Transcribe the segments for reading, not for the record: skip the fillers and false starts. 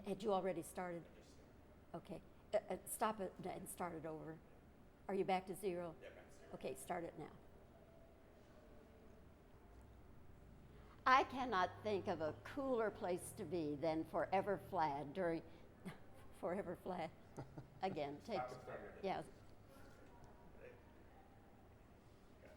Had you already started? Okay. Stop it and start it over. Are you back to zero? Yeah, back to zero. Okay, start it now. I cannot think of a cooler place to be than Forever Plaid during Forever Plaid. Again, take. Stop and start it. Yeah. Ready? Okay.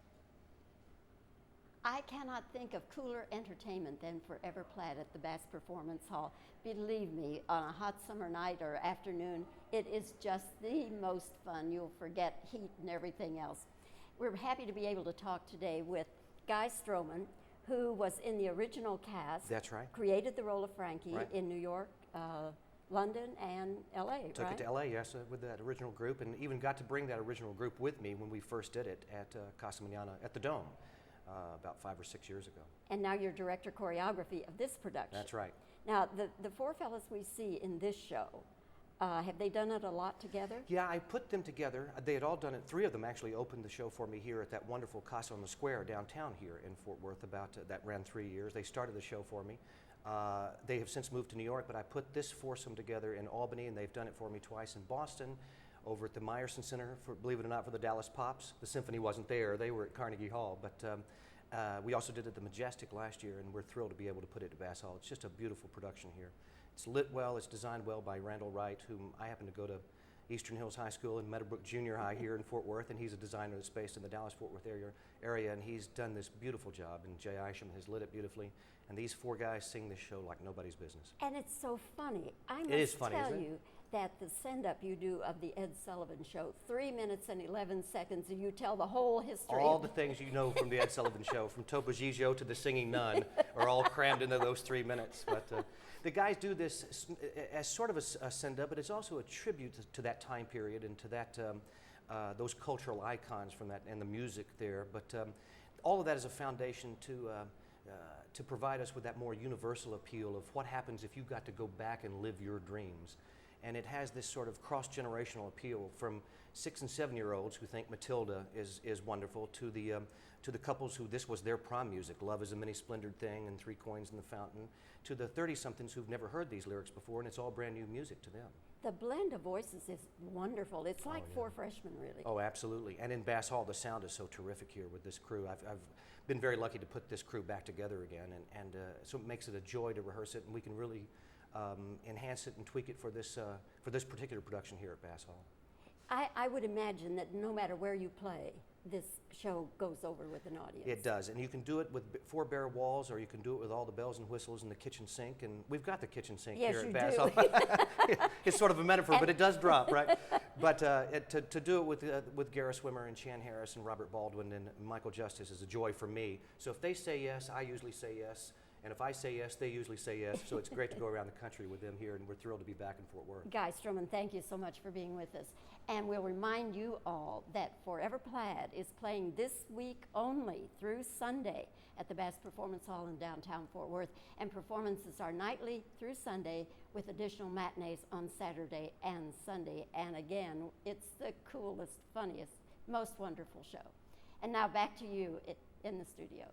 I cannot think of cooler entertainment than Forever Plaid at the Bass Performance Hall. Believe me, on a hot summer night or afternoon, it is just the most fun. You'll forget heat and everything else. We're happy to be able to talk today with Guy Stroman, who was in the original cast. That's right. Created the role of Frankie Right. in New York, London, and L.A., Took right? it to LA, yes, with that original group, and even got to bring that original group with me when we first did it at Casa Mañana at the Dome about 5 or 6 years ago. And now you're director choreography of this production. That's right. Now, the four fellas we see in this show, have they done it a lot together? Yeah, I put them together. They had all done it. 3 of them actually opened the show for me here at that wonderful Casa on the Square downtown here in Fort Worth. That ran 3 years. They started the show for me. They have since moved to New York, but I put this foursome together in Albany, and they've done it for me twice in Boston, over at the Meyerson Center, for, believe it or not, for the Dallas Pops. The symphony wasn't there. They were at Carnegie Hall, but we also did it at the Majestic last year, and we're thrilled to be able to put it at Bass Hall. It's just a beautiful production here. It's lit well, it's designed well by Randall Wright, whom I happen to go to Eastern Hills High School and Meadowbrook Junior High here in Fort Worth, and he's a designer that's based in the Dallas-Fort Worth area, and he's done this beautiful job, and Jay Isham has lit it beautifully, and these 4 guys sing this show like nobody's business. And it's so funny. I It is must funny, tell isn't it? you that the send-up you do of the Ed Sullivan Show, 3 minutes and 11 seconds, and you tell the whole history. All the things you know from the Ed Sullivan Show, from Topo Gigio to the Singing Nun, are all crammed into those 3 minutes. But the guys do this as sort of a send-up, but it's also a tribute to that time period and to that those cultural icons from that and the music there. But all of that is a foundation to provide us with that more universal appeal of what happens if you got to go back and live your dreams. And it has this sort of cross-generational appeal from 6 and 7-year-olds who think Matilda is wonderful to the couples who this was their prom music, Love is a Many Splendored Thing and 3 Coins in the Fountain, to the 30-somethings who've never heard these lyrics before, and it's all brand new music to them. The blend of voices is wonderful. It's like yeah. 4 freshmen, really. Oh, absolutely. And in Bass Hall, the sound is so terrific here with this crew. I've been very lucky to put this crew back together again, and so it makes it a joy to rehearse it, and we can really enhance it and tweak it for this particular production here at Bass Hall. I would imagine that no matter where you play, this show goes over with an audience. It does, and you can do it with 4 bare walls, or you can do it with all the bells and whistles in the kitchen sink, and we've got the kitchen sink Yes, here you at Bass do. Hall. It's sort of a metaphor, but it does drop, right? But to do it with Gareth Swimmer and Chan Harris and Robert Baldwin and Michael Justice is a joy for me. So if they say yes, I usually say yes. And if I say yes, they usually say yes. So it's great to go around the country with them here, and we're thrilled to be back in Fort Worth. Guy Stroman, thank you so much for being with us. And we'll remind you all that Forever Plaid is playing this week only through Sunday at the Bass Performance Hall in downtown Fort Worth. And performances are nightly through Sunday with additional matinees on Saturday and Sunday. And again, it's the coolest, funniest, most wonderful show. And now back to you in the studio.